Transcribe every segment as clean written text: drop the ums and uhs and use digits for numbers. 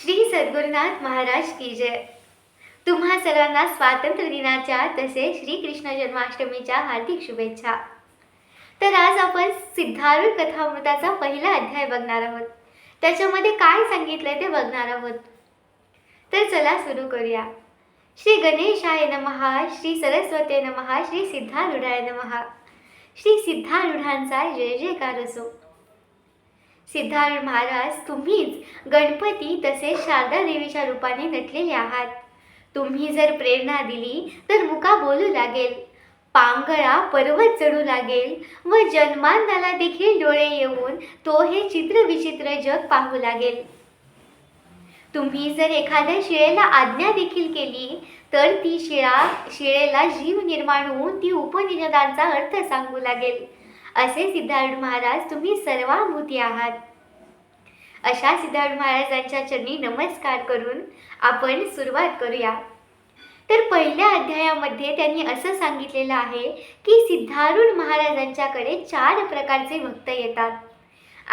श्री सद्गुरुनाथ महाराज की जय। तुम्हा सर्वांना स्वातंत्र्य दिनाच्या तसेच श्री कृष्ण जन्माष्टमीच्या हार्दिक शुभेच्छा। तर आज आपण सिद्धारूढ कथामृताचा पहिला अध्याय बघणार आहोत। त्याच्यामध्ये काय सांगितलंय ते बघणार आहोत। तर चला सुरू करूया। श्री गणेशाय नमः, श्री सरस्वती नमः, श्री सिद्धारूढाय नमः। श्री सिद्धारूढांचा जय जयकार असो। सिद्धारूढ महाराज, तुम्हीच गणपती तसेच शारदा देवीच्या रूपाने नटलेले आहात। तुम्ही जर प्रेरणा दिली तर मुका बोलू लागेल, पांगळा पर्वत चढू लागेल व जन्मांधाला देखील डोळे येऊन तो हे चित्र विचित्र जग पाहू लागेल। तुम्ही जर एखाद्या शिळेला आज्ञा देखील केली तर ती शिळेला जीव निर्माण होऊन ती उपनिषदांचा अर्थ सांगू लागेल। असे सिद्धारूढ महाराज तुम्ही सर्वांभूती आहात। अशा सिद्धारूढ महाराजांच्या चरणी नमस्कार करून आपण सुरुवात करूया। तर पहिल्या अध्यायामध्ये त्यांनी असं सांगितलेलं आहे की सिद्धारूढ महाराजांच्याकडे 4 प्रकारचे भक्त येतात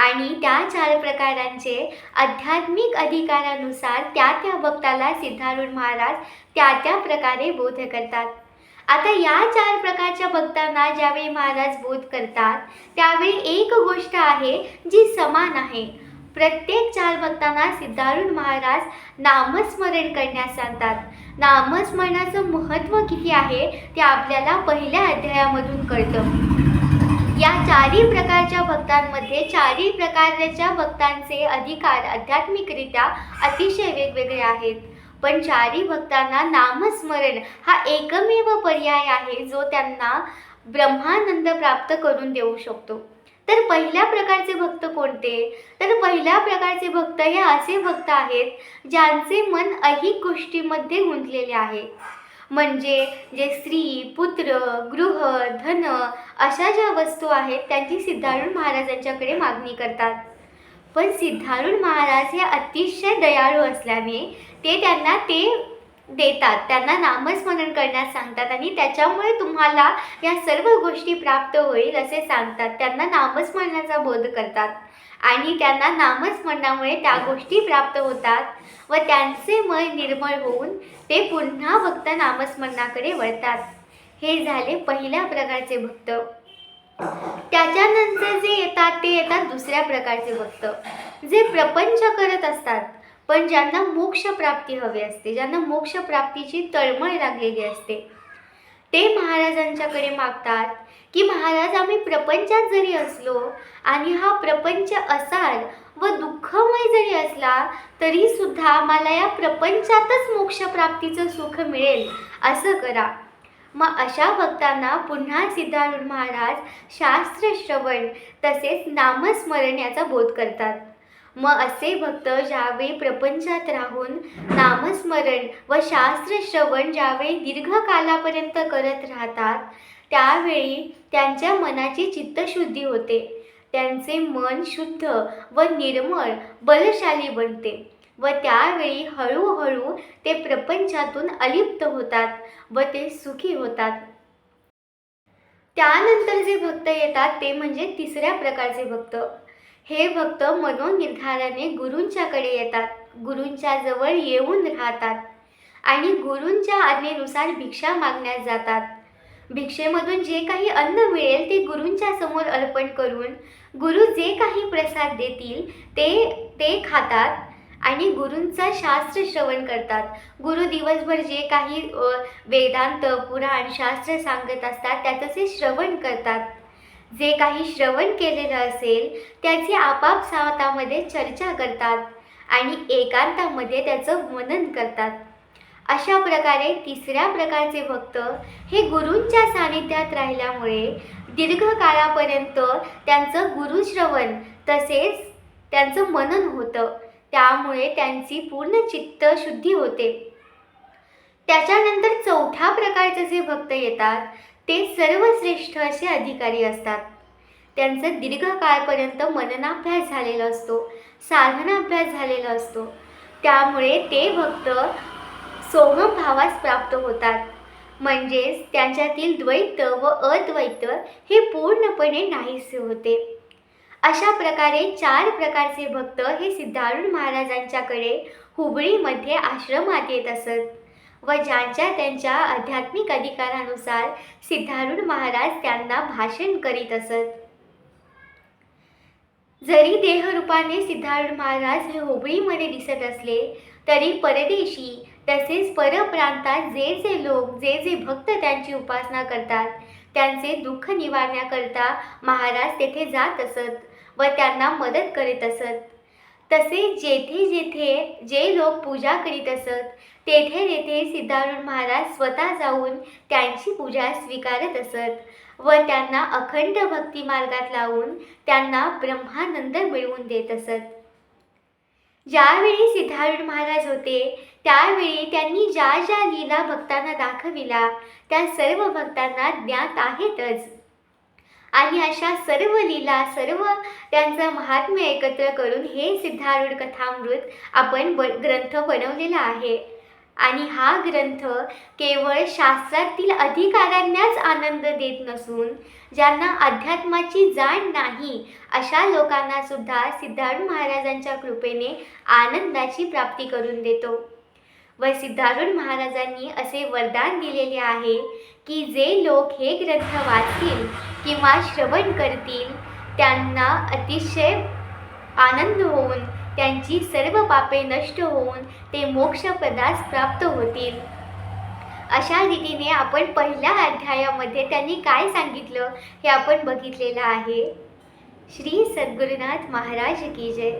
आणि त्या 4 प्रकारांचे आध्यात्मिक अधिकारानुसार त्या भक्ताला सिद्धारूढ महाराज त्या प्रकारे बोध करतात। आता या 4 प्रकारच्या भक्तांना ज्यावेळी महाराज बोध करतात त्यावेळी एक गोष्ट आहे जी समान आहे। प्रत्येक 4 भक्तांना सिद्धारूढ महाराज नामस्मरण करण्यास सांगतात। नामस्मरणाचं महत्त्व किती आहे ते आपल्याला पहिल्या अध्यायामधून कळतं। या 4 प्रकारच्या भक्तांमध्ये 4 प्रकारच्या भक्तांचे अधिकार आध्यात्मिकरित्या अतिशय वेगवेगळे आहेत, पण 4 भक्तांना नामस्मरण हा एकमेव पर्याय आहे जो त्यांना ब्रह्मानंद प्राप्त करून देऊ शकतो। तर पहिल्या प्रकारचे भक्त कोणते? तर पहिल्या प्रकारचे भक्त हे असे भक्त आहेत ज्यांचे मन ऐहिक गोष्टीमध्ये गुंतलेले आहे। म्हणजे जे स्त्री, पुत्र, गृह, धन अशा ज्या वस्तू आहेत त्यांची सिद्धारूढ महाराजांच्याकडे मागणी करतात। पण सिद्धारूढ महाराज हे अतिशय दयाळू असल्याने ते त्यांना ते देतात, त्यांना नामस्मरण करण्यास सांगतात आणि त्याच्यामुळे तुम्हाला या सर्व गोष्टी प्राप्त होईल असे सांगतात। त्यांना नामस्मरणाचा बोध करतात आणि त्यांना नामस्मरणामुळे त्या गोष्टी प्राप्त होतात व त्यांचे मन निर्मळ होऊन ते पुन्हा भक्त नामस्मरणाकडे वळतात। हे झाले पहिल्या प्रकारचे भक्त। त्याच्यानंतर जे येतात ते येतात दुसऱ्या प्रकारचे भक्त, जे प्रपंच करत असतात पण ज्यांना मोक्ष प्राप्ती हवी असते, ज्यांना मोक्ष प्राप्तीची तळमळ लागलेली असते। ते महाराजांच्याकडे मागतात की महाराज, आम्ही प्रपंचात जरी असलो आणि हा प्रपंच असाल व दुःखमय जरी असला तरी सुद्धा आम्हाला या प्रपंचातच मोक्ष प्राप्तीचं सुख मिळेल असं करा। मग अशा भक्तांना पुन्हा सिद्धारूढ महाराज शास्त्र श्रवण तसेच नामस्मरण याचा बोध करतात। मग असे भक्त ज्यावेळी प्रपंचात राहून नामस्मरण व शास्त्र श्रवण ज्यावेळी दीर्घ कालापर्यंत करत राहतात त्यावेळी त्यांच्या मनाची चित्तशुद्धी होते, त्यांचे मन शुद्ध व निर्मळ बलशाली बनते व त्यावेळी हळूहळू ते प्रपंचातून अलिप्त होतात व ते सुखी होतात। त्यानंतर जे भक्त येतात ते म्हणजे तिसऱ्या प्रकारचे भक्त। हे भक्त मनोनिर्धाराने गुरूंच्याकडे येतात, गुरूंच्या जवळ येऊन राहतात आणि गुरूंच्या आज्ञेनुसार भिक्षा मागण्यास जातात। भिक्षेमधून जे काही अन्न मिळेल ते गुरूंच्या समोर अर्पण करून गुरु जे काही प्रसाद देतील ते खातात आणि गुरूंचा शास्त्र श्रवण करतात। गुरु दिवसभर जे काही वेदांत, पुराण, शास्त्र सांगत असतात त्याचं ते श्रवण करतात। जे काही श्रवण केलेलं असेल त्याची आपापसातामध्ये चर्चा करतात आणि एकांतामध्ये त्याचं मनन करतात। अशा प्रकारे तिसऱ्या प्रकारचे भक्त हे गुरूंच्या सानिध्यात राहिल्यामुळे दीर्घ काळापर्यंत त्यांचं गुरुश्रवण तसेच त्यांचं मनन होतं, त्यामुळे त्यांची पूर्ण चित्तशुद्धी होते। त्याच्यानंतर चौथ्या प्रकारचे जे भक्त येतात ते सर्वश्रेष्ठ असे अधिकारी असतात। त्यांचं दीर्घ काळपर्यंत मननाभ्यास झालेला असतो, साधनाभ्यास झालेला असतो, त्यामुळे ते भक्त सोहम भावास प्राप्त होतात। म्हणजेच त्यांच्यातील द्वैत व अद्वैत हे पूर्णपणे नाहीसे होते। अशा प्रकारे 4 प्रकारचे भक्त हे सिद्धारूढ महाराजांच्याकडे हुबळीमध्ये आश्रमात येत असत व ज्यांच्या त्यांच्या आध्यात्मिक अधिकारानुसार सिद्धारूढ महाराज त्यांना भाषण करीत असत. जरी देहरूपाने सिद्धारूढ महाराज हे हुबळीमध्ये दिसत असले तरी परदेशी तसेच परप्रांतात जे जे लोक जे जे भक्त त्यांची उपासना करतात त्यांचे दुःख निवारण्याकरता महाराज तेथे जात असत व त्यांना मदत करीत असत. तसेच जेथे जेथे जे लोक पूजा करीत असत तेथे तेथे सिद्धारूढ महाराज स्वतः जाऊन त्यांची पूजा स्वीकारत असत व त्यांना अखंड भक्ती मार्गात लावून त्यांना ब्रह्मानंद मिळवून देत असत. ज्यावेळी सिद्धारूढ महाराज होते त्यावेळी त्यांनी ज्या ज्या लीला भक्तांना दाखविला त्या सर्व भक्तांना ज्ञात आहेतच आणि अशा सर्व लीला सर्व त्यांचं महात्म्य एकत्र करून हे सिद्धारूढ कथामृत आपण ग्रंथ बनवलेला आहे. आणि हा ग्रंथ केवळ शास्त्रातील अधिकाऱ्यांनाच आनंद देत नसून ज्यांना अध्यात्माची जाण नाही अशा लोकांना सुद्धा सिद्धारूढ महाराजांच्या कृपेने आनंदाची प्राप्ती करून देतो. व सिद्धारूढ महाराजांनी असे वरदान दिलेले आहे की जे लोक हे ग्रंथ वाचतील किंवा श्रवण करतील त्यांना अतिशय आनंद होऊन त्यांची सर्व पापे नष्ट होऊन ते मोक्षपदास प्राप्त होतील. अशा रीतीने आपण पहिल्या अध्यायामध्ये त्यांनी काय सांगितलं हे आपण बघितलेलं आहे. श्री सद्गुरुनाथ महाराज की जय.